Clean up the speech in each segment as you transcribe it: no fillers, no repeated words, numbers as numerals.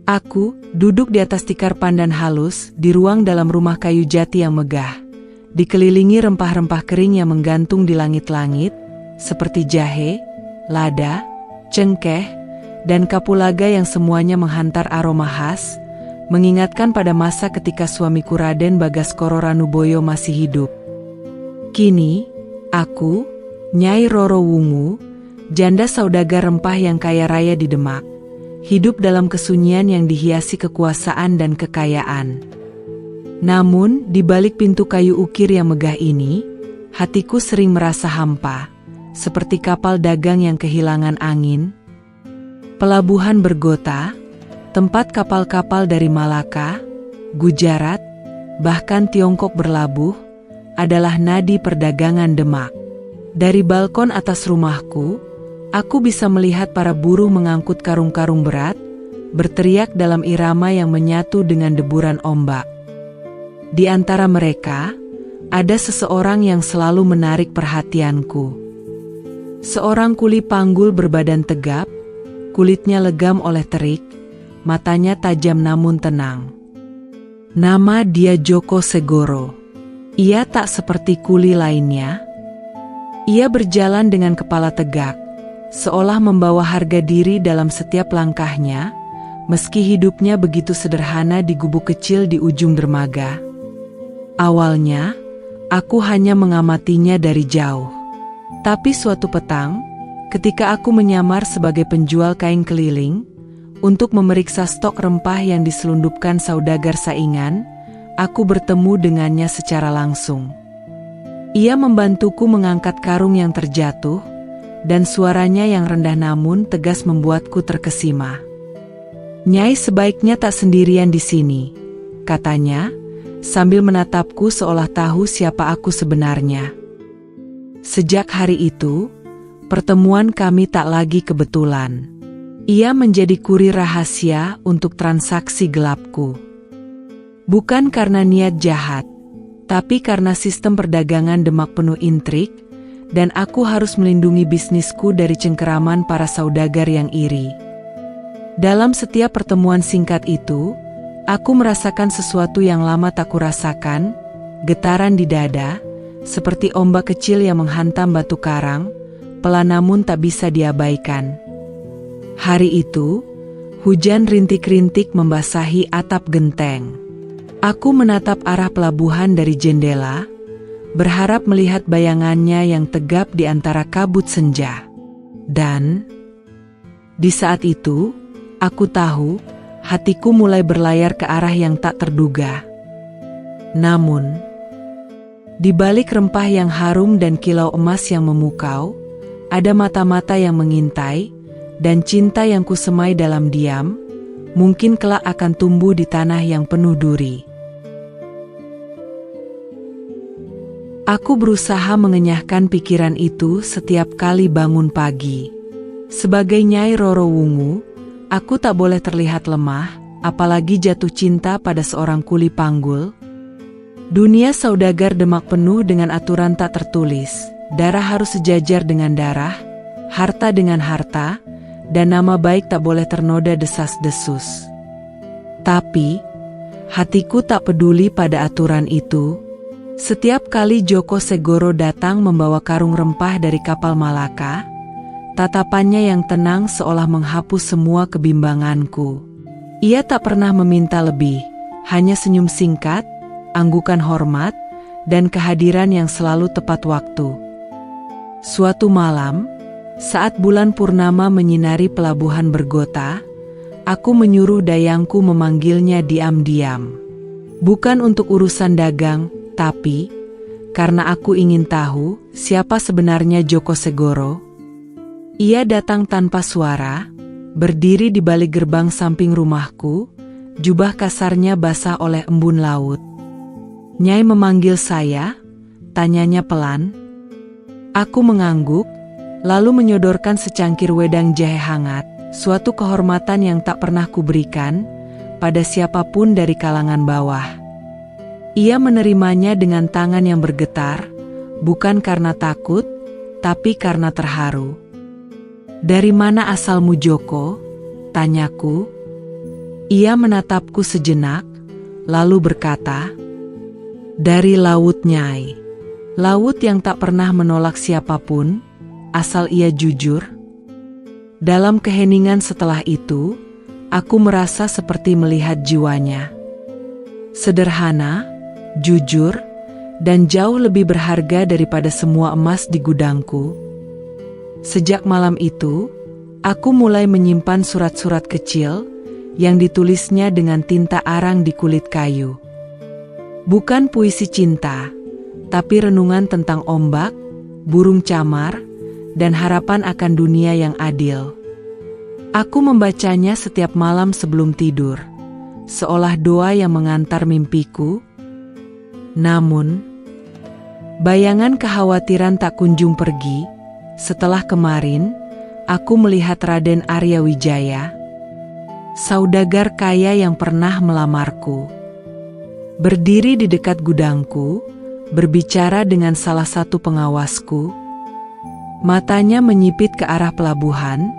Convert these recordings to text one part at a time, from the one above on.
Aku duduk di atas tikar pandan halus di ruang dalam rumah kayu jati yang megah, dikelilingi rempah-rempah kering yang menggantung di langit-langit, seperti jahe, lada, cengkeh, dan kapulaga yang semuanya menghantar aroma khas, mengingatkan pada masa ketika suamiku Raden Bagaskoro Ranuboyo masih hidup. Kini, aku, Nyai Roro Wungu, janda saudagar rempah yang kaya raya di Demak, hidup dalam kesunyian yang dihiasi kekuasaan dan kekayaan. Namun, di balik pintu kayu ukir yang megah ini, hatiku sering merasa hampa, seperti kapal dagang yang kehilangan angin. Pelabuhan Bergota, tempat kapal-kapal dari Malaka, Gujarat, bahkan Tiongkok berlabuh, adalah nadi perdagangan Demak. Dari balkon atas rumahku, aku bisa melihat para buruh mengangkut karung-karung berat, berteriak dalam irama yang menyatu dengan deburan ombak. Di antara mereka, ada seseorang yang selalu menarik perhatianku. Seorang kuli panggul berbadan tegap, kulitnya legam oleh terik, matanya tajam namun tenang. Nama dia Joko Segoro. Ia tak seperti kuli lainnya. Ia berjalan dengan kepala tegak, seolah membawa harga diri dalam setiap langkahnya, meski hidupnya begitu sederhana di gubuk kecil di ujung dermaga. Awalnya, aku hanya mengamatinya dari jauh. Tapi suatu petang, ketika aku menyamar sebagai penjual kain keliling, untuk memeriksa stok rempah yang diselundupkan saudagar saingan, aku bertemu dengannya secara langsung. Ia membantuku mengangkat karung yang terjatuh, dan suaranya yang rendah namun tegas membuatku terkesima. "Nyai sebaiknya tak sendirian di sini," katanya, sambil menatapku seolah tahu siapa aku sebenarnya. Sejak hari itu, pertemuan kami tak lagi kebetulan. Ia menjadi kurir rahasia untuk transaksi gelapku. Bukan karena niat jahat, tapi karena sistem perdagangan Demak penuh intrik, dan aku harus melindungi bisnisku dari cengkeraman para saudagar yang iri. Dalam setiap pertemuan singkat itu, aku merasakan sesuatu yang lama tak kurasakan, getaran di dada, seperti ombak kecil yang menghantam batu karang, pelan namun tak bisa diabaikan. Hari itu, hujan rintik-rintik membasahi atap genteng. Aku menatap arah pelabuhan dari jendela, berharap melihat bayangannya yang tegap di antara kabut senja. Dan di saat itu, aku tahu hatiku mulai berlayar ke arah yang tak terduga. Namun, di balik rempah yang harum dan kilau emas yang memukau, ada mata-mata yang mengintai, dan cinta yang kusemai dalam diam, mungkin kelak akan tumbuh di tanah yang penuh duri. Aku berusaha mengenyahkan pikiran itu setiap kali bangun pagi. Sebagai Nyai Roro Wungu, aku tak boleh terlihat lemah, apalagi jatuh cinta pada seorang kuli panggul. Dunia saudagar Demak penuh dengan aturan tak tertulis. Darah harus sejajar dengan darah, harta dengan harta, dan nama baik tak boleh ternoda desas-desus. Tapi, hatiku tak peduli pada aturan itu. Setiap kali Joko Segoro datang membawa karung rempah dari kapal Malaka, tatapannya yang tenang seolah menghapus semua kebimbanganku. Ia tak pernah meminta lebih, hanya senyum singkat, anggukan hormat, dan kehadiran yang selalu tepat waktu. Suatu malam, saat bulan purnama menyinari pelabuhan Bergota, aku menyuruh dayangku memanggilnya diam-diam. Bukan untuk urusan dagang, tapi karena aku ingin tahu siapa sebenarnya Joko Segoro. Ia datang tanpa suara, berdiri di balik gerbang samping rumahku, jubah kasarnya basah oleh embun laut. "Nyai memanggil saya?" tanyanya pelan. Aku mengangguk, lalu menyodorkan secangkir wedang jahe hangat, suatu kehormatan yang tak pernah kuberikan pada siapapun dari kalangan bawah. Ia menerimanya dengan tangan yang bergetar, bukan karena takut, tapi karena terharu. "Dari mana asalmu, Joko?" tanyaku. Ia menatapku sejenak, lalu berkata, "Dari laut, Nyai. Laut yang tak pernah menolak siapapun, asal ia jujur." Dalam keheningan setelah itu, aku merasa seperti melihat jiwanya. Sederhana, jujur, dan jauh lebih berharga daripada semua emas di gudangku. Sejak malam itu, aku mulai menyimpan surat-surat kecil yang ditulisnya dengan tinta arang di kulit kayu. Bukan puisi cinta, tapi renungan tentang ombak, burung camar, dan harapan akan dunia yang adil. Aku membacanya setiap malam sebelum tidur, seolah doa yang mengantar mimpiku. Namun, bayangan kekhawatiran tak kunjung pergi. Setelah kemarin, aku melihat Raden Arya Wijaya, saudagar kaya yang pernah melamarku, berdiri di dekat gudangku, berbicara dengan salah satu pengawasku. Matanya menyipit ke arah pelabuhan,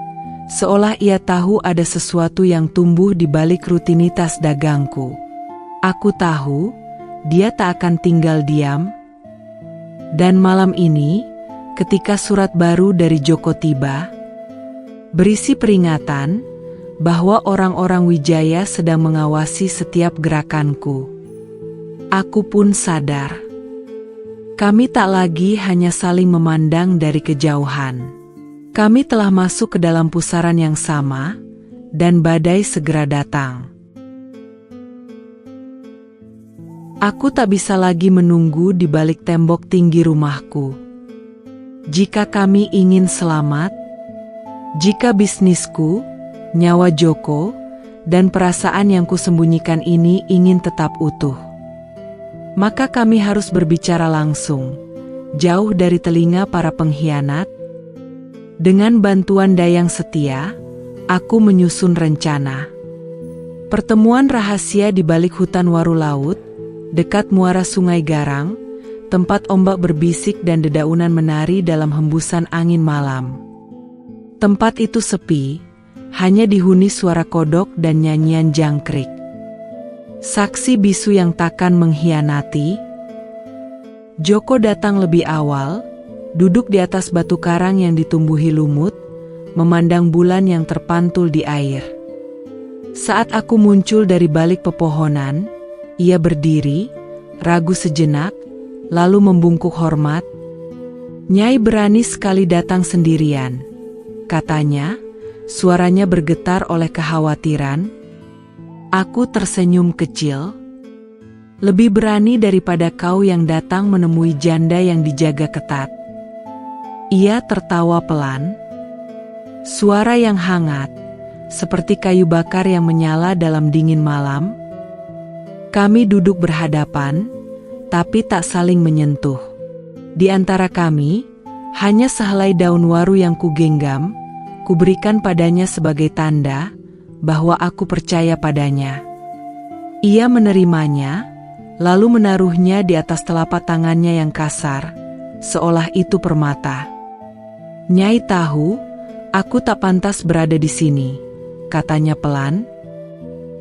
seolah ia tahu ada sesuatu yang tumbuh di balik rutinitas dagangku. Aku tahu, dia tak akan tinggal diam. Dan malam ini, ketika surat baru dari Joko tiba, berisi peringatan bahwa orang-orang Wijaya sedang mengawasi setiap gerakanku, aku pun sadar. Kami tak lagi hanya saling memandang dari kejauhan. Kami telah masuk ke dalam pusaran yang sama, dan badai segera datang. Aku tak bisa lagi menunggu di balik tembok tinggi rumahku. Jika kami ingin selamat, jika bisnisku, nyawa Joko, dan perasaan yang kusembunyikan ini ingin tetap utuh, maka kami harus berbicara langsung, jauh dari telinga para pengkhianat. Dengan bantuan Dayang Setia, aku menyusun rencana. Pertemuan rahasia di balik hutan waru laut, dekat muara Sungai Garang, tempat ombak berbisik dan dedaunan menari dalam hembusan angin malam. Tempat itu sepi, hanya dihuni suara kodok dan nyanyian jangkrik. Saksi bisu yang takkan mengkhianati. Joko datang lebih awal, duduk di atas batu karang yang ditumbuhi lumut, memandang bulan yang terpantul di air. Saat aku muncul dari balik pepohonan, ia berdiri, ragu sejenak, lalu membungkuk hormat. "Nyai berani sekali datang sendirian," katanya, suaranya bergetar oleh kekhawatiran. Aku tersenyum kecil. "Lebih berani daripada kau yang datang menemui janda yang dijaga ketat." Ia tertawa pelan. Suara yang hangat, seperti kayu bakar yang menyala dalam dingin malam. Kami duduk berhadapan, tapi tak saling menyentuh. Di antara kami, hanya sehelai daun waru yang kugenggam, kuberikan padanya sebagai tanda bahwa aku percaya padanya. Ia menerimanya, lalu menaruhnya di atas telapak tangannya yang kasar, seolah itu permata. "Nyai tahu, aku tak pantas berada di sini," katanya pelan.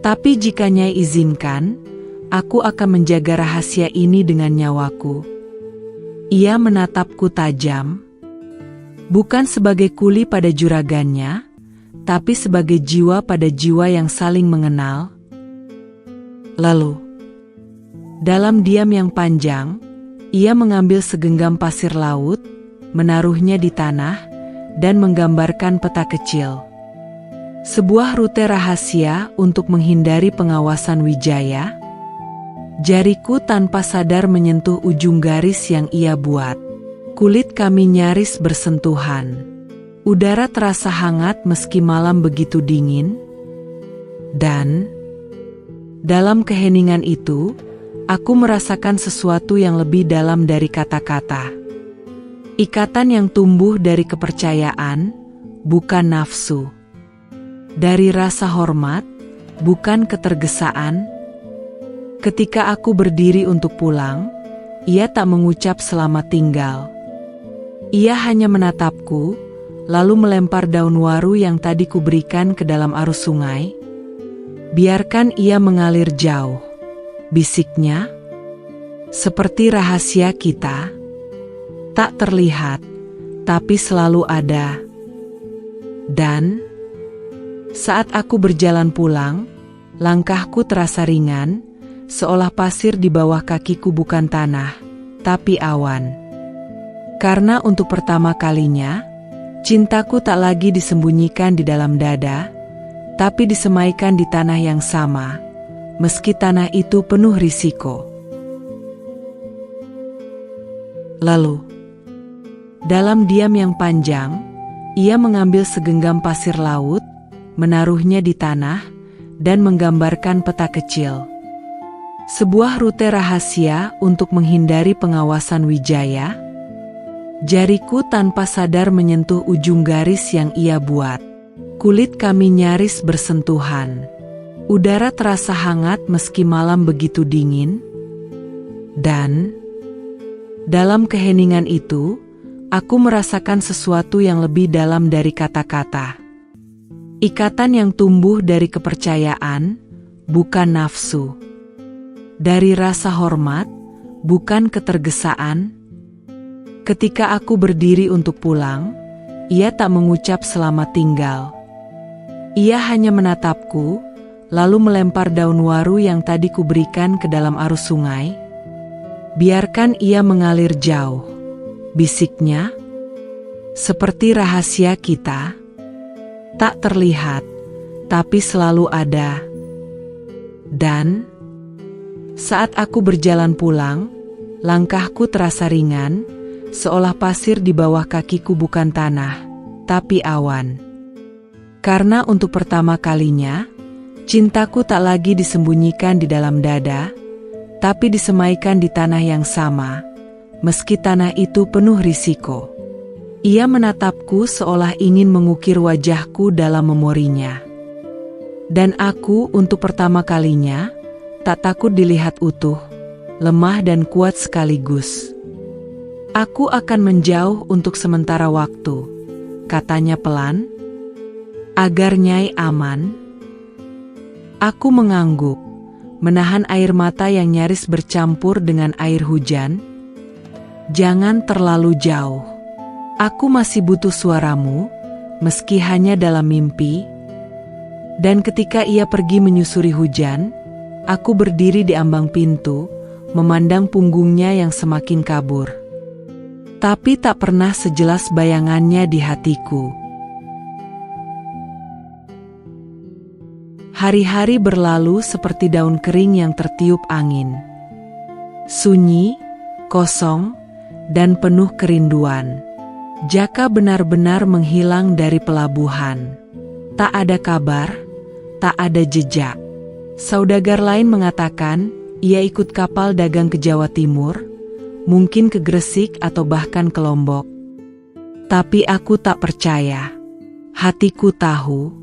"Tapi jika Nyai izinkan, aku akan menjaga rahasia ini dengan nyawaku." Ia menatapku tajam. Bukan sebagai kuli pada juragannya, tapi sebagai jiwa pada jiwa yang saling mengenal. Lalu, dalam diam yang panjang, ia mengambil segenggam pasir laut, menaruhnya di tanah, dan menggambarkan peta kecil. Sebuah rute rahasia untuk menghindari pengawasan Wijaya. Jariku tanpa sadar menyentuh ujung garis yang ia buat. Kulit kami nyaris bersentuhan. Udara terasa hangat meski malam begitu dingin. Dan dalam keheningan itu, aku merasakan sesuatu yang lebih dalam dari kata-kata. Ikatan yang tumbuh dari kepercayaan, bukan nafsu. Dari rasa hormat, bukan ketergesaan. Ketika aku berdiri untuk pulang, ia tak mengucap selamat tinggal. Ia hanya menatapku, lalu melempar daun waru yang tadi kuberikan ke dalam arus sungai. Biarkan ia mengalir jauh, bisiknya. Seperti rahasia kita, tak terlihat, tapi selalu ada. Dan saat aku berjalan pulang, langkahku terasa ringan, seolah pasir di bawah kakiku bukan tanah, tapi awan. Karena untuk pertama kalinya, cintaku tak lagi disembunyikan di dalam dada, tapi disemaikan di tanah yang sama, meski tanah itu penuh risiko. Lalu, dalam diam yang panjang, ia mengambil segenggam pasir laut, menaruhnya di tanah, dan menggambarkan peta kecil. Sebuah rute rahasia untuk menghindari pengawasan Wijaya. Jariku tanpa sadar menyentuh ujung garis yang ia buat. Kulit kami nyaris bersentuhan. Udara terasa hangat meski malam begitu dingin. Dan dalam keheningan itu, aku merasakan sesuatu yang lebih dalam dari kata-kata. Ikatan yang tumbuh dari kepercayaan, bukan nafsu. Dari rasa hormat, bukan ketergesaan. Ketika aku berdiri untuk pulang, ia tak mengucap selamat tinggal. Ia hanya menatapku, lalu melempar daun waru yang tadi kuberikan ke dalam arus sungai. Biarkan ia mengalir jauh, bisiknya. Seperti rahasia kita, tak terlihat, tapi selalu ada. Dan saat aku berjalan pulang, langkahku terasa ringan, seolah pasir di bawah kakiku bukan tanah, tapi awan. Karena untuk pertama kalinya, cintaku tak lagi disembunyikan di dalam dada, tapi disemaikan di tanah yang sama, meski tanah itu penuh risiko. Ia menatapku seolah ingin mengukir wajahku dalam memorinya. Dan aku untuk pertama kalinya, tak takut dilihat utuh, lemah dan kuat sekaligus. Aku akan menjauh untuk sementara waktu, katanya pelan, agar Nyai aman. Aku mengangguk, menahan air mata yang nyaris bercampur dengan air hujan. Jangan terlalu jauh. Aku masih butuh suaramu, meski hanya dalam mimpi. Dan ketika ia pergi menyusuri hujan, aku berdiri di ambang pintu, memandang punggungnya yang semakin kabur. Tapi tak pernah sejelas bayangannya di hatiku. Hari-hari berlalu seperti daun kering yang tertiup angin. Sunyi, kosong, dan penuh kerinduan. Jaka benar-benar menghilang dari pelabuhan. Tak ada kabar, tak ada jejak. Saudagar lain mengatakan, ia ikut kapal dagang ke Jawa Timur, mungkin ke Gresik atau bahkan ke Lombok. Tapi aku tak percaya. Hatiku tahu,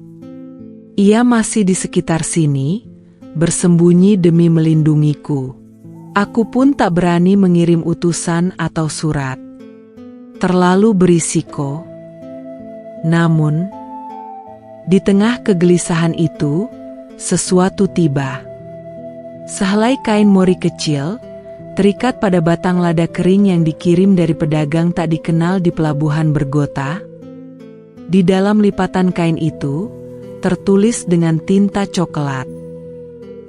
ia masih di sekitar sini, bersembunyi demi melindungiku. Aku pun tak berani mengirim utusan atau surat. Terlalu berisiko. Namun, di tengah kegelisahan itu, sesuatu tiba. Sehelai kain mori kecil, terikat pada batang lada kering yang dikirim dari pedagang tak dikenal di pelabuhan Bergota. Di dalam lipatan kain itu, tertulis dengan tinta coklat.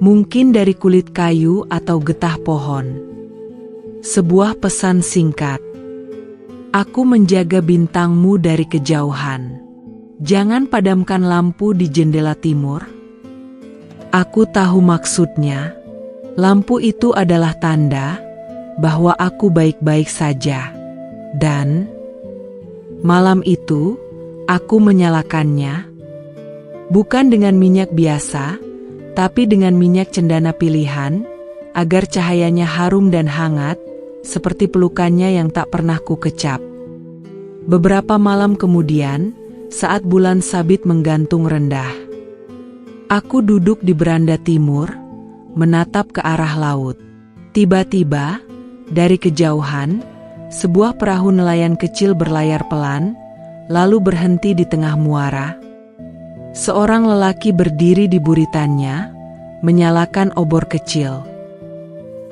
Mungkin dari kulit kayu atau getah pohon. Sebuah pesan singkat. Aku menjaga bintangmu dari kejauhan. Jangan padamkan lampu di jendela timur. Aku tahu maksudnya. Lampu itu adalah tanda bahwa aku baik-baik saja. Dan malam itu, aku menyalakannya. Bukan dengan minyak biasa, tapi dengan minyak cendana pilihan, agar cahayanya harum dan hangat, seperti pelukannya yang tak pernah kukecap. Beberapa malam kemudian, saat bulan sabit menggantung rendah, aku duduk di beranda timur, menatap ke arah laut. Tiba-tiba, dari kejauhan, sebuah perahu nelayan kecil berlayar pelan, lalu berhenti di tengah muara. Seorang lelaki berdiri di buritannya, menyalakan obor kecil.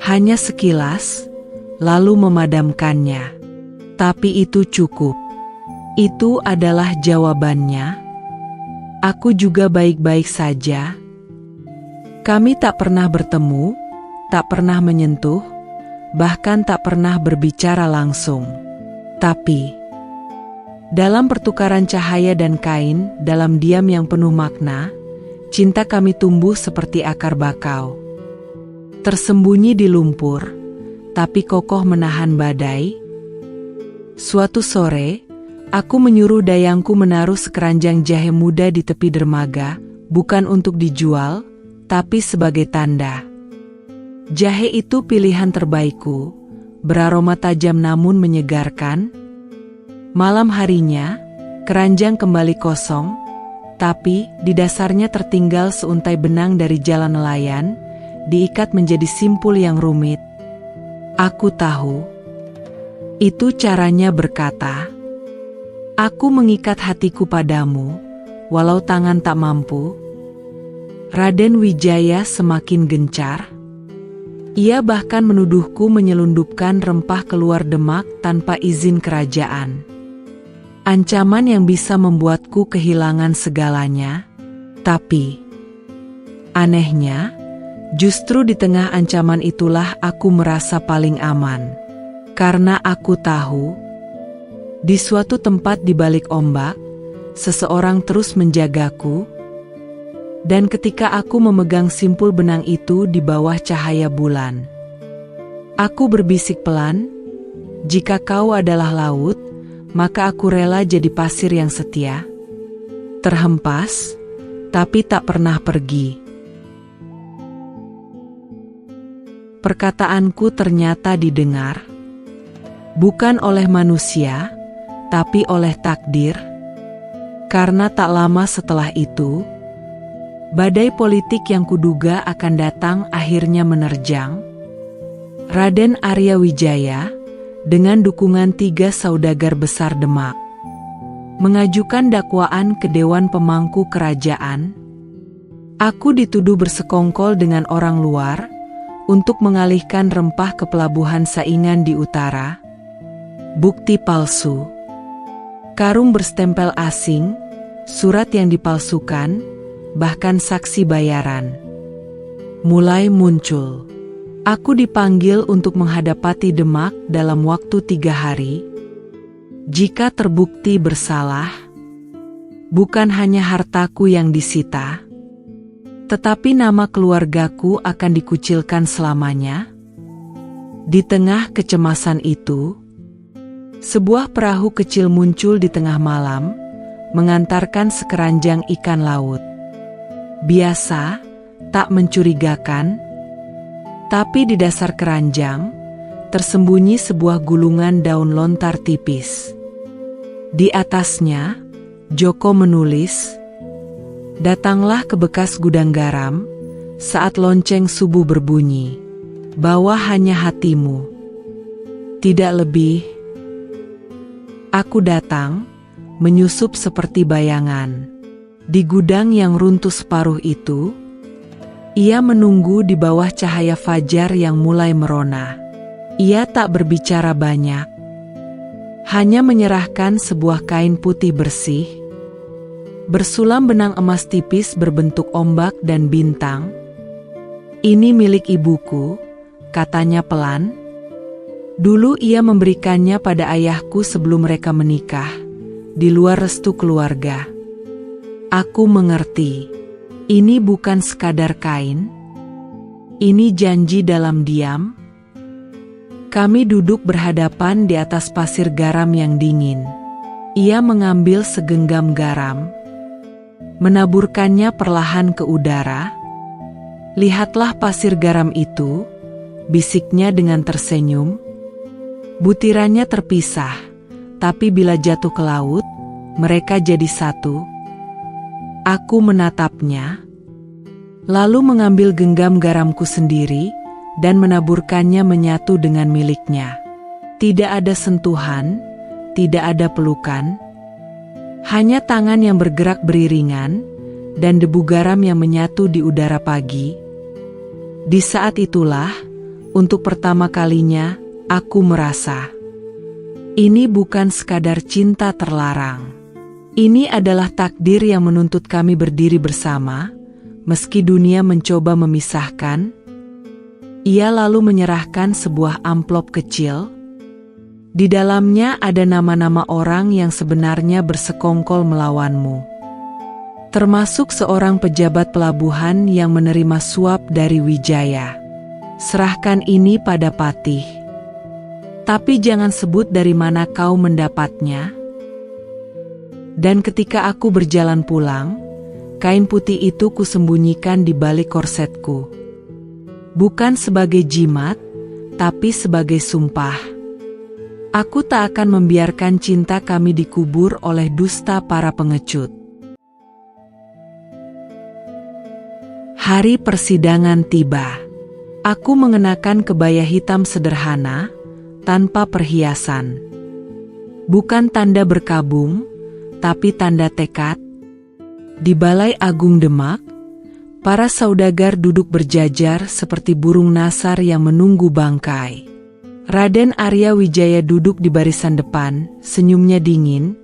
Hanya sekilas, lalu memadamkannya. Tapi itu cukup. Itu adalah jawabannya. Aku juga baik-baik saja. Kami tak pernah bertemu, tak pernah menyentuh, bahkan tak pernah berbicara langsung. Tapi, dalam pertukaran cahaya dan kain, dalam diam yang penuh makna, cinta kami tumbuh seperti akar bakau. Tersembunyi di lumpur, tapi kokoh menahan badai. Suatu sore, aku menyuruh dayangku menaruh sekeranjang jahe muda di tepi dermaga, bukan untuk dijual, tapi sebagai tanda. Jahe itu pilihan terbaikku, beraroma tajam namun menyegarkan. Malam harinya, keranjang kembali kosong, tapi di dasarnya tertinggal seuntai benang dari jalan nelayan, diikat menjadi simpul yang rumit. Aku tahu. Itu caranya berkata, aku mengikat hatiku padamu, walau tangan tak mampu. Raden Wijaya semakin gencar. Ia bahkan menuduhku menyelundupkan rempah keluar Demak tanpa izin kerajaan. Ancaman yang bisa membuatku kehilangan segalanya. Tapi, anehnya, justru di tengah ancaman itulah aku merasa paling aman. Karena aku tahu, di suatu tempat di balik ombak, seseorang terus menjagaku. Dan ketika aku memegang simpul benang itu di bawah cahaya bulan, aku berbisik pelan, jika kau adalah laut, maka aku rela jadi pasir yang setia, terhempas, tapi tak pernah pergi. Perkataanku ternyata didengar, bukan oleh manusia, tapi oleh takdir. Karena tak lama setelah itu, badai politik yang kuduga akan datang akhirnya menerjang. Raden Arya Wijaya, dengan dukungan 3 saudagar besar Demak, mengajukan dakwaan ke Dewan Pemangku Kerajaan. Aku dituduh bersekongkol dengan orang luar untuk mengalihkan rempah ke pelabuhan Saingan di utara. Bukti palsu, karung berstempel asing, surat yang dipalsukan, bahkan saksi bayaran mulai muncul. Aku dipanggil untuk menghadap Pati Demak dalam waktu 3 hari. Jika terbukti bersalah, bukan hanya hartaku yang disita, tetapi nama keluargaku akan dikucilkan selamanya. Di tengah kecemasan itu, sebuah perahu kecil muncul di tengah malam, mengantarkan sekeranjang ikan laut. Biasa, tak mencurigakan, tapi di dasar keranjang, tersembunyi sebuah gulungan daun lontar tipis. Di atasnya, Joko menulis, datanglah ke bekas gudang garam, saat lonceng subuh berbunyi, bawa hanya hatimu. Tidak lebih. Aku datang, menyusup seperti bayangan. Di gudang yang runtuh separuh itu, ia menunggu di bawah cahaya fajar yang mulai merona. Ia tak berbicara banyak, hanya menyerahkan sebuah kain putih bersih, bersulam benang emas tipis berbentuk ombak dan bintang. Ini milik ibuku, katanya pelan. Dulu ia memberikannya pada ayahku sebelum mereka menikah, di luar restu keluarga. Aku mengerti, ini bukan sekadar kain, ini janji dalam diam. Kami duduk berhadapan di atas pasir garam yang dingin. Ia mengambil segenggam garam, menaburkannya perlahan ke udara. Lihatlah pasir garam itu, bisiknya dengan tersenyum. Butirannya terpisah, tapi bila jatuh ke laut, mereka jadi satu. Aku menatapnya, lalu mengambil genggam garamku sendiri, dan menaburkannya menyatu dengan miliknya. Tidak ada sentuhan, tidak ada pelukan, Hanya tangan yang bergerak beriringan, dan debu garam yang menyatu di udara pagi. Di saat itulah, untuk pertama kalinya, aku merasa ini bukan sekadar cinta terlarang. Ini adalah takdir yang menuntut kami berdiri bersama, meski dunia mencoba memisahkan. Ia lalu menyerahkan sebuah amplop kecil. Di dalamnya ada nama-nama orang yang sebenarnya bersekongkol melawanmu. Termasuk seorang pejabat pelabuhan yang menerima suap dari Wijaya. Serahkan ini pada Patih. Tapi jangan sebut dari mana kau mendapatnya. Dan ketika aku berjalan pulang, kain putih itu kusembunyikan di balik korsetku. Bukan sebagai jimat, tapi sebagai sumpah. Aku tak akan membiarkan cinta kami dikubur oleh dusta para pengecut. Hari persidangan tiba. Aku mengenakan kebaya hitam sederhana, tanpa perhiasan. Bukan tanda berkabung, tapi tanda tekad. Di Balai Agung Demak, para saudagar duduk berjajar seperti burung nasar yang menunggu bangkai. Raden Arya Wijaya duduk di barisan depan, senyumnya dingin,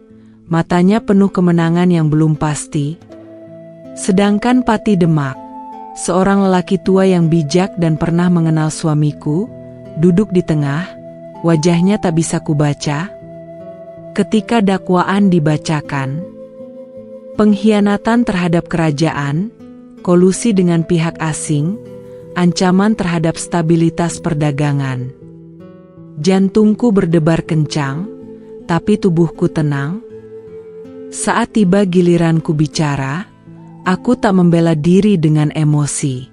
matanya penuh kemenangan yang belum pasti. Sedangkan Pati Demak, seorang lelaki tua yang bijak dan pernah mengenal suamiku, duduk di tengah, wajahnya tak bisa kubaca. Ketika dakwaan dibacakan, pengkhianatan terhadap kerajaan, kolusi dengan pihak asing, ancaman terhadap stabilitas perdagangan. Jantungku berdebar kencang, tapi tubuhku tenang. Saat tiba giliranku bicara, aku tak membela diri dengan emosi.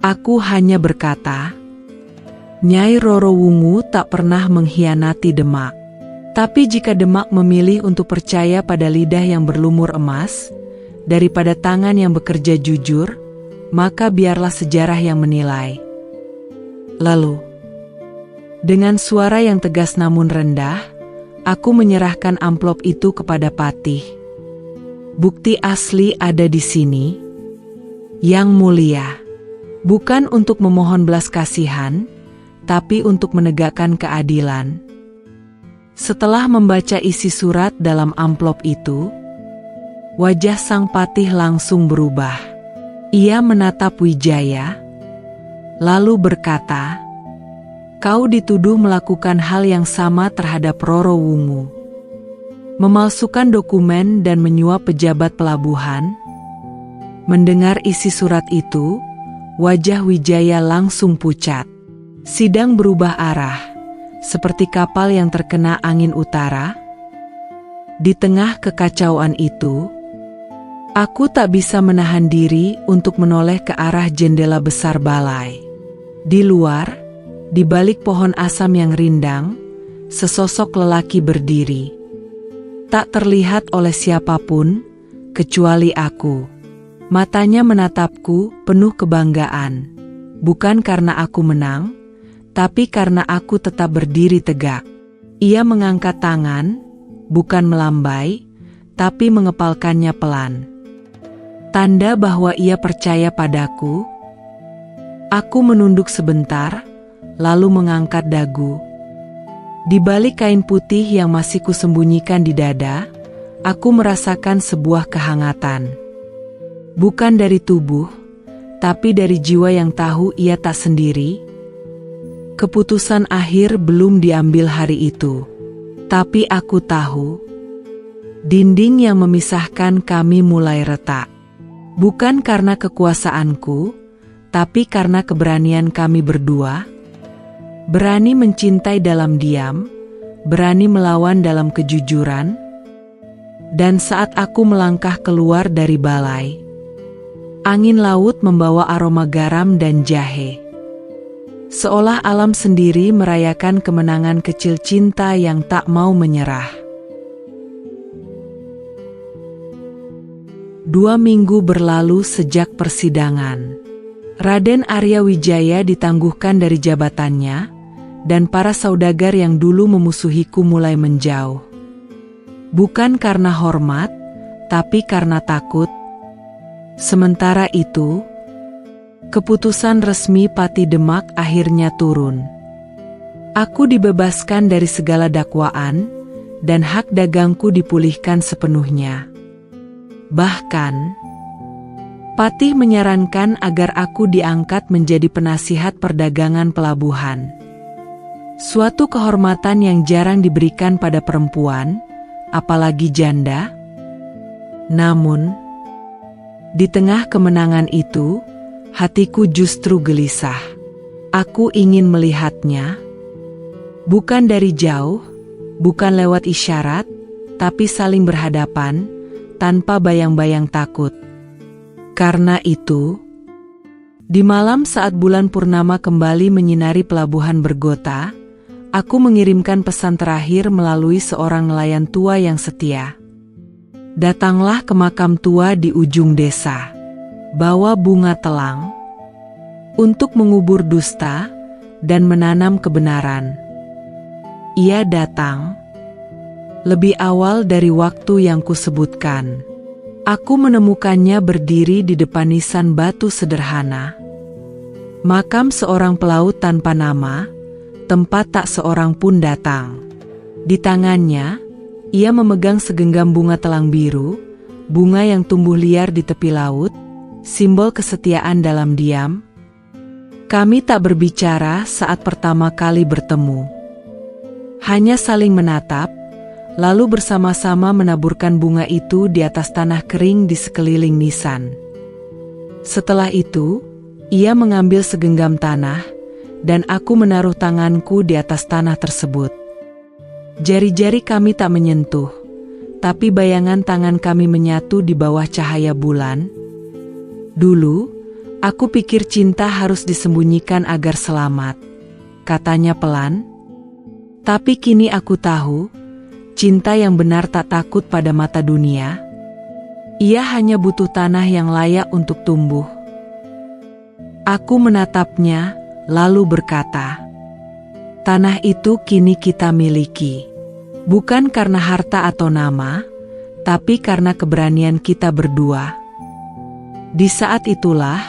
Aku hanya berkata, Nyai Roro Wungu tak pernah mengkhianati Demak. Tapi jika Demak memilih untuk percaya pada lidah yang berlumur emas, daripada tangan yang bekerja jujur, maka biarlah sejarah yang menilai. Lalu, dengan suara yang tegas namun rendah, aku menyerahkan amplop itu kepada Patih. Bukti asli ada di sini, Yang Mulia. Bukan untuk memohon belas kasihan, tapi untuk menegakkan keadilan. Setelah membaca isi surat dalam amplop itu, wajah sang Patih langsung berubah. Ia menatap Wijaya, lalu berkata, "Kau dituduh melakukan hal yang sama terhadap Roro Wungu. Memalsukan dokumen dan menyuap pejabat pelabuhan." Mendengar isi surat itu, wajah Wijaya langsung pucat. Sidang berubah arah. Seperti kapal yang terkena angin utara. Di tengah kekacauan itu, aku tak bisa menahan diri untuk menoleh ke arah jendela besar balai. Di luar, di balik pohon asam yang rindang, sesosok lelaki berdiri. Tak terlihat oleh siapapun, kecuali aku. Matanya menatapku penuh kebanggaan. Bukan karena aku menang, tapi karena aku tetap berdiri tegak. Ia mengangkat tangan, bukan melambai, tapi mengepalkannya pelan. Tanda bahwa ia percaya padaku. Aku menunduk sebentar, lalu mengangkat dagu. Di balik kain putih yang masih kusembunyikan di dada, aku merasakan sebuah kehangatan. Bukan dari tubuh, tapi dari jiwa yang tahu ia tak sendiri. Keputusan akhir belum diambil hari itu, tapi aku tahu dinding yang memisahkan kami mulai retak. Bukan karena kekuasaanku, tapi karena keberanian kami berdua. Berani mencintai dalam diam, berani melawan dalam kejujuran. Dan saat aku melangkah keluar dari balai, angin laut membawa aroma garam dan jahe. Seolah alam sendiri merayakan kemenangan kecil cinta yang tak mau menyerah. 2 minggu berlalu sejak persidangan. Raden Arya Wijaya ditangguhkan dari jabatannya, dan para saudagar yang dulu memusuhiku mulai menjauh. Bukan karena hormat, tapi karena takut. Sementara itu, keputusan resmi Pati Demak akhirnya turun. Aku dibebaskan dari segala dakwaan, dan hak dagangku dipulihkan sepenuhnya. Bahkan, Patih menyarankan agar aku diangkat menjadi penasihat perdagangan pelabuhan. Suatu kehormatan yang jarang diberikan pada perempuan, apalagi janda. Namun, di tengah kemenangan itu, hatiku justru gelisah. Aku ingin melihatnya, bukan dari jauh, bukan lewat isyarat, tapi saling berhadapan, tanpa bayang-bayang takut. Karena itu, di malam saat bulan purnama kembali menyinari pelabuhan Bergota, aku mengirimkan pesan terakhir melalui seorang nelayan tua yang setia. Datanglah ke makam tua di ujung desa. Bawa bunga telang untuk mengubur dusta dan menanam kebenaran. Ia datang lebih awal dari waktu yang kusebutkan. Aku menemukannya berdiri di depan nisan batu sederhana. Makam seorang pelaut tanpa nama, tempat tak seorang pun datang. Di tangannya, ia memegang segenggam bunga telang biru, bunga yang tumbuh liar di tepi laut, simbol kesetiaan dalam diam. Kami tak berbicara saat pertama kali bertemu. Hanya saling menatap, lalu bersama-sama menaburkan bunga itu di atas tanah kering di sekeliling nisan. Setelah itu, ia mengambil segenggam tanah, dan aku menaruh tanganku di atas tanah tersebut. Jari-jari kami tak menyentuh, tapi bayangan tangan kami menyatu di bawah cahaya bulan. Dulu, aku pikir cinta harus disembunyikan agar selamat, katanya pelan. Tapi kini aku tahu, cinta yang benar tak takut pada mata dunia. Ia hanya butuh tanah yang layak untuk tumbuh. Aku menatapnya, lalu berkata, tanah itu kini kita miliki. Bukan karena harta atau nama, tapi karena keberanian kita berdua. Di saat itulah,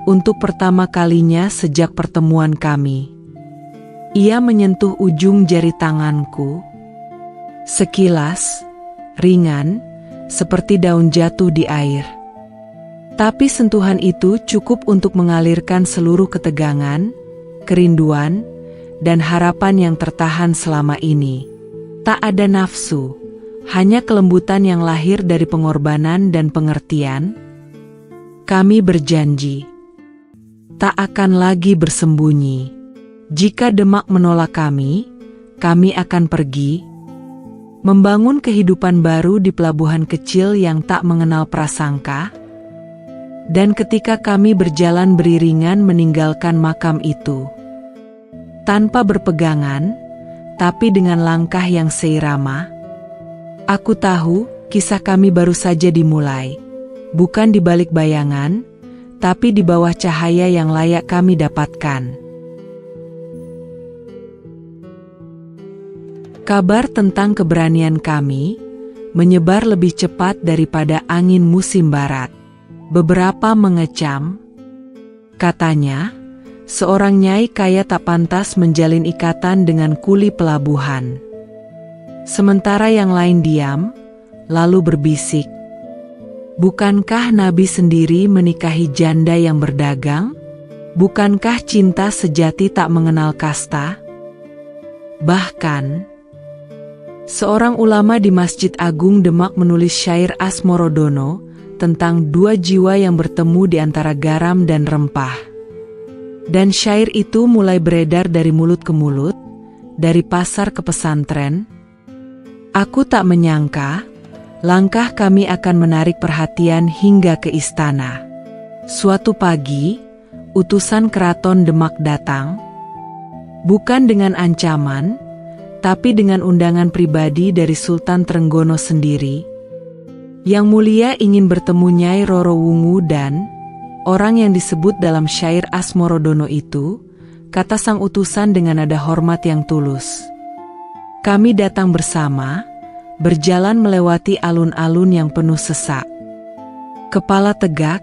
untuk pertama kalinya sejak pertemuan kami, ia menyentuh ujung jari tanganku. Sekilas, ringan, seperti daun jatuh di air. Tapi sentuhan itu cukup untuk mengalirkan seluruh ketegangan, kerinduan, dan harapan yang tertahan selama ini. Tak ada nafsu, hanya kelembutan yang lahir dari pengorbanan dan pengertian. Kami berjanji, tak akan lagi bersembunyi. Jika Demak menolak kami akan pergi, membangun kehidupan baru di pelabuhan kecil yang tak mengenal prasangka. Dan ketika kami berjalan beriringan meninggalkan makam itu, tanpa berpegangan, tapi dengan langkah yang seirama, aku tahu kisah kami baru saja dimulai, bukan di balik bayangan, tapi di bawah cahaya yang layak kami dapatkan. Kabar tentang keberanian kami menyebar lebih cepat daripada angin musim barat. Beberapa mengecam, katanya, seorang nyai kaya tak pantas menjalin ikatan dengan kuli pelabuhan. Sementara yang lain diam, lalu berbisik, bukankah Nabi sendiri menikahi janda yang berdagang? Bukankah cinta sejati tak mengenal kasta? Bahkan, seorang ulama di Masjid Agung Demak menulis syair Asmorodono tentang dua jiwa yang bertemu di antara garam dan rempah. Dan syair itu mulai beredar dari mulut ke mulut, dari pasar ke pesantren. Aku tak menyangka, langkah kami akan menarik perhatian hingga ke istana. Suatu pagi, utusan keraton Demak datang, bukan dengan ancaman, tapi dengan undangan pribadi dari Sultan Trenggono sendiri. Yang mulia ingin bertemu Nyai Roro Wungu dan orang yang disebut dalam syair Asmorodono itu, kata sang utusan dengan nada hormat yang tulus. Kami datang bersama, berjalan melewati alun-alun yang penuh sesak. Kepala tegak,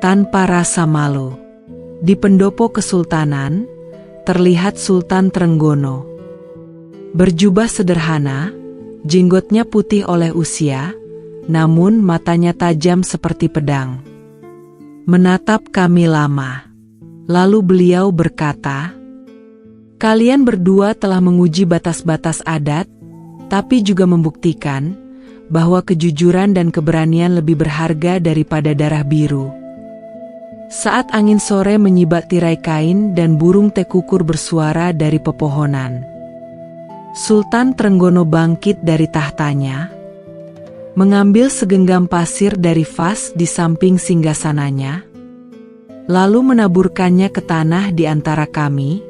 tanpa rasa malu. Di pendopo kesultanan, terlihat Sultan Trenggono. Berjubah sederhana, jenggotnya putih oleh usia, namun matanya tajam seperti pedang. Menatap kami lama. Lalu beliau berkata, "Kalian berdua telah menguji batas-batas adat, tapi juga membuktikan bahwa kejujuran dan keberanian lebih berharga daripada darah biru." Saat angin sore menyibat tirai kain dan burung tekukur bersuara dari pepohonan, Sultan Trenggono bangkit dari tahtanya, mengambil segenggam pasir dari vas di samping singgasananya, lalu menaburkannya ke tanah di antara kami.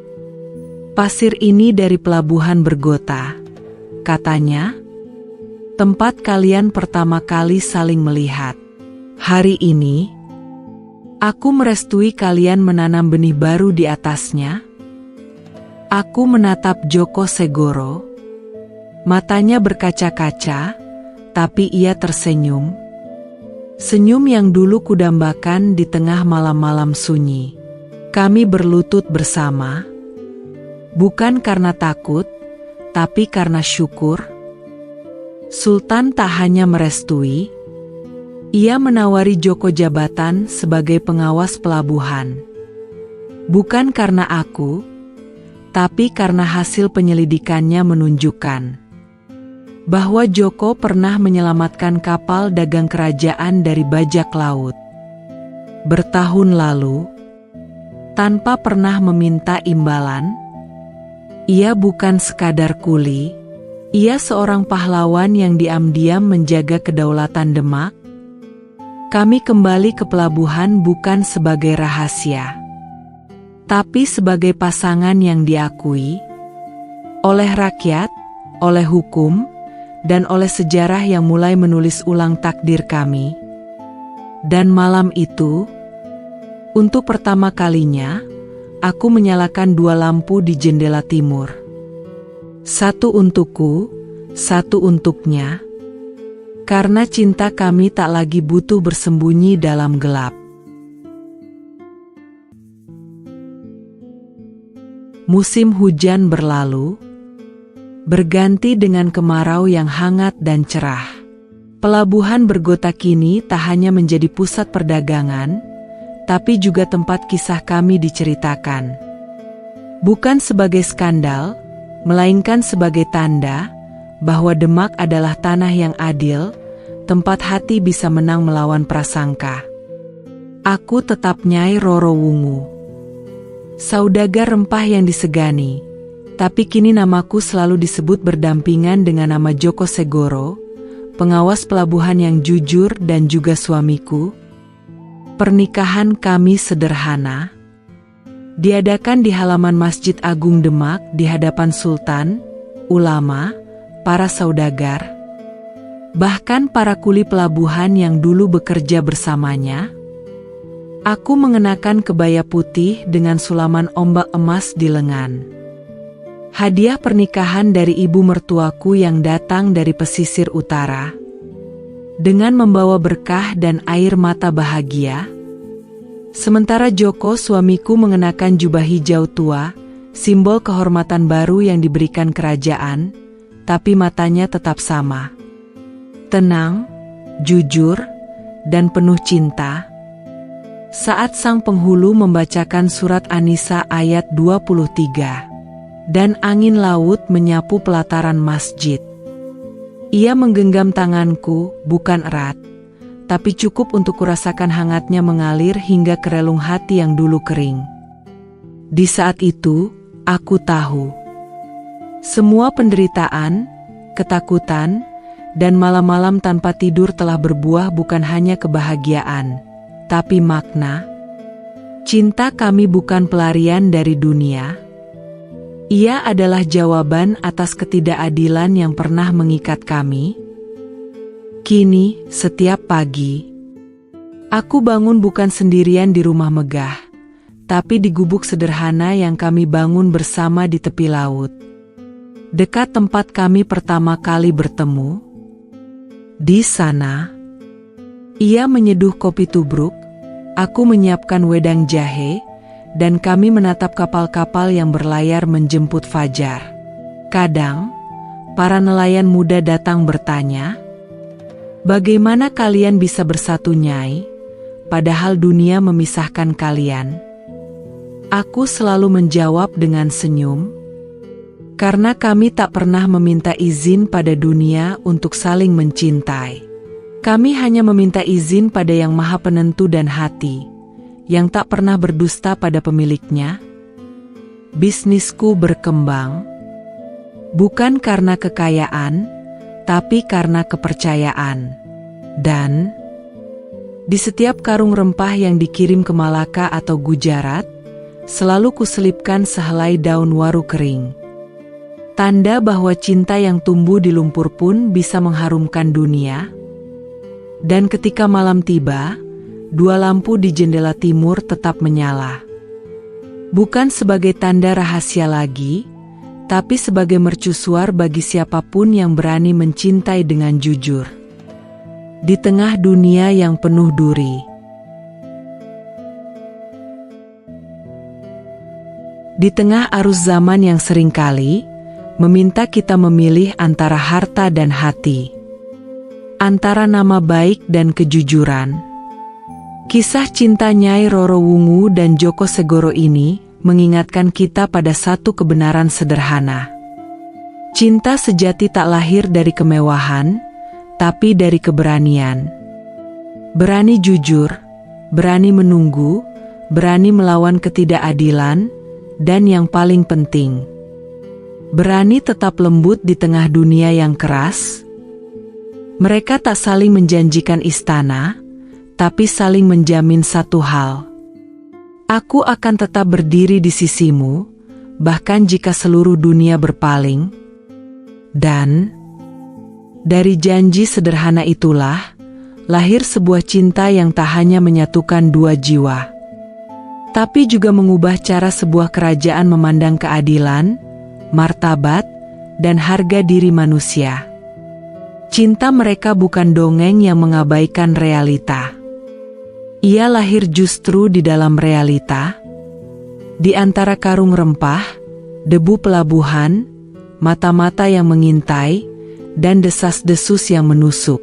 "Pasir ini dari pelabuhan Bergota," katanya, "tempat kalian pertama kali saling melihat. Hari ini, aku merestui kalian menanam benih baru di atasnya." Aku menatap Joko Segoro. Matanya berkaca-kaca, tapi ia tersenyum. Senyum yang dulu kudambakan di tengah malam-malam sunyi. Kami berlutut bersama, bukan karena takut, tapi karena syukur. Sultan tak hanya merestui, ia menawari Joko jabatan sebagai pengawas pelabuhan. Bukan karena aku, tapi karena hasil penyelidikannya menunjukkan bahwa Joko pernah menyelamatkan kapal dagang kerajaan dari bajak laut bertahun lalu, tanpa pernah meminta imbalan. Ia bukan sekadar kuli, ia seorang pahlawan yang diam-diam menjaga kedaulatan Demak. Kami kembali ke pelabuhan bukan sebagai rahasia, tapi sebagai pasangan yang diakui oleh rakyat, oleh hukum, dan oleh sejarah yang mulai menulis ulang takdir kami. Dan malam itu, untuk pertama kalinya, aku menyalakan 2 lampu di jendela timur. Satu untukku, satu untuknya, karena cinta kami tak lagi butuh bersembunyi dalam gelap. Musim hujan berlalu, berganti dengan kemarau yang hangat dan cerah. Pelabuhan Bergota kini tak hanya menjadi pusat perdagangan, tapi juga tempat kisah kami diceritakan. Bukan sebagai skandal, melainkan sebagai tanda bahwa Demak adalah tanah yang adil, tempat hati bisa menang melawan prasangka. Aku tetap Nyai Roro Wungu, saudagar rempah yang disegani, tapi kini namaku selalu disebut berdampingan dengan nama Joko Segoro, pengawas pelabuhan yang jujur dan juga suamiku. Pernikahan kami sederhana, diadakan di halaman Masjid Agung Demak di hadapan sultan, ulama, para saudagar, bahkan para kuli pelabuhan yang dulu bekerja bersamanya. Aku mengenakan kebaya putih dengan sulaman ombak emas di lengan. Hadiah pernikahan dari ibu mertuaku yang datang dari pesisir utara, dengan membawa berkah dan air mata bahagia. Sementara Joko suamiku mengenakan jubah hijau tua, simbol kehormatan baru yang diberikan kerajaan, tapi matanya tetap sama. Tenang, jujur, dan penuh cinta. Saat sang penghulu membacakan surat An-Nisa ayat 23, dan angin laut menyapu pelataran masjid, ia menggenggam tanganku, bukan erat, tapi cukup untuk kurasakan hangatnya mengalir hingga ke relung hati yang dulu kering. Di saat itu, aku tahu, semua penderitaan, ketakutan, dan malam-malam tanpa tidur telah berbuah bukan hanya kebahagiaan, tapi makna. Cinta kami bukan pelarian dari dunia. Ia adalah jawaban atas ketidakadilan yang pernah mengikat kami. Kini, setiap pagi, aku bangun bukan sendirian di rumah megah, tapi di gubuk sederhana yang kami bangun bersama di tepi laut, dekat tempat kami pertama kali bertemu. Di sana, ia menyeduh kopi tubruk, aku menyiapkan wedang jahe, dan kami menatap kapal-kapal yang berlayar menjemput fajar. Kadang, para nelayan muda datang bertanya, "Bagaimana kalian bisa bersatu, Nyai, padahal dunia memisahkan kalian?" Aku selalu menjawab dengan senyum, "Karena kami tak pernah meminta izin pada dunia untuk saling mencintai. Kami hanya meminta izin pada Yang Maha Penentu dan hati, yang tak pernah berdusta pada pemiliknya." Bisnisku berkembang, bukan karena kekayaan, tapi karena kepercayaan. Dan di setiap karung rempah yang dikirim ke Malaka atau Gujarat, selalu kuselipkan sehelai daun waru kering. Tanda bahwa cinta yang tumbuh di lumpur pun bisa mengharumkan dunia. Dan ketika malam tiba, 2 lampu di jendela timur tetap menyala. Bukan sebagai tanda rahasia lagi, tapi sebagai mercusuar bagi siapapun yang berani mencintai dengan jujur. Di tengah dunia yang penuh duri, di tengah arus zaman yang seringkali meminta kita memilih antara harta dan hati, antara nama baik dan kejujuran, kisah cinta Nyai Roro Wungu dan Joko Segoro ini mengingatkan kita pada satu kebenaran sederhana. Cinta sejati tak lahir dari kemewahan, tapi dari keberanian. Berani jujur, berani menunggu, berani melawan ketidakadilan, dan yang paling penting, berani tetap lembut di tengah dunia yang keras. Mereka tak saling menjanjikan istana, tapi saling menjamin satu hal. Aku akan tetap berdiri di sisimu, bahkan jika seluruh dunia berpaling. Dan dari janji sederhana itulah lahir sebuah cinta yang tak hanya menyatukan 2 jiwa, tapi juga mengubah cara sebuah kerajaan memandang keadilan, martabat, dan harga diri manusia. Cinta mereka bukan dongeng yang mengabaikan realita. Ia lahir justru di dalam realita, di antara karung rempah, debu pelabuhan, mata-mata yang mengintai, dan desas-desus yang menusuk.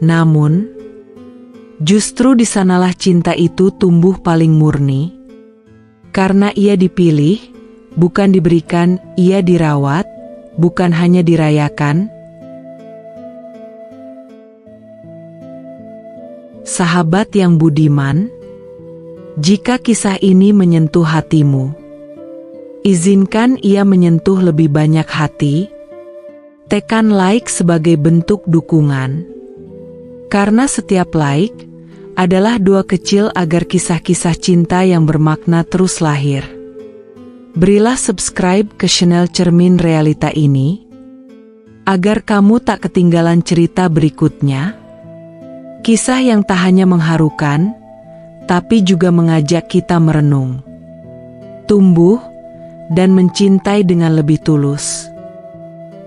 Namun, justru di sanalah cinta itu tumbuh paling murni. Karena ia dipilih, bukan diberikan, ia dirawat, bukan hanya dirayakan. Sahabat yang budiman, jika kisah ini menyentuh hatimu, izinkan ia menyentuh lebih banyak hati. Tekan like sebagai bentuk dukungan. Karena setiap like adalah doa kecil agar kisah-kisah cinta yang bermakna terus lahir. Berilah subscribe ke channel Cermin Realita ini, agar kamu tak ketinggalan cerita berikutnya. Kisah yang tak hanya mengharukan, tapi juga mengajak kita merenung, tumbuh, dan mencintai dengan lebih tulus.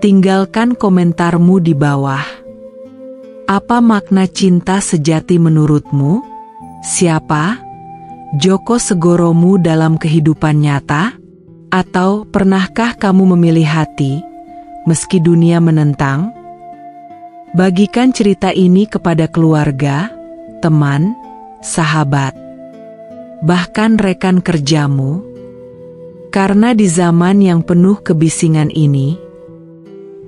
Tinggalkan komentarmu di bawah. Apa makna cinta sejati menurutmu? Siapa Joko Segoromu dalam kehidupan nyata? Atau pernahkah kamu memilih hati, meski dunia menentang? Bagikan cerita ini kepada keluarga, teman, sahabat, bahkan rekan kerjamu. Karena di zaman yang penuh kebisingan ini,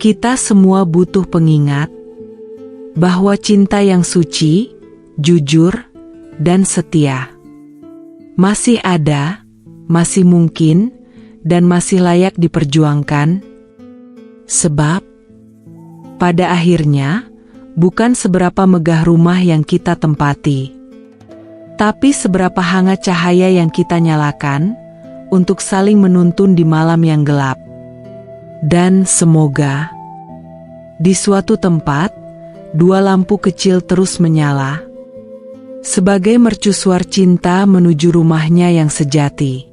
kita semua butuh pengingat bahwa cinta yang suci, jujur, dan setia masih ada, masih mungkin, dan masih layak diperjuangkan. Sebab, pada akhirnya, bukan seberapa megah rumah yang kita tempati, tapi seberapa hangat cahaya yang kita nyalakan untuk saling menuntun di malam yang gelap. Dan semoga di suatu tempat, 2 lampu kecil terus menyala, sebagai mercusuar cinta menuju rumahnya yang sejati.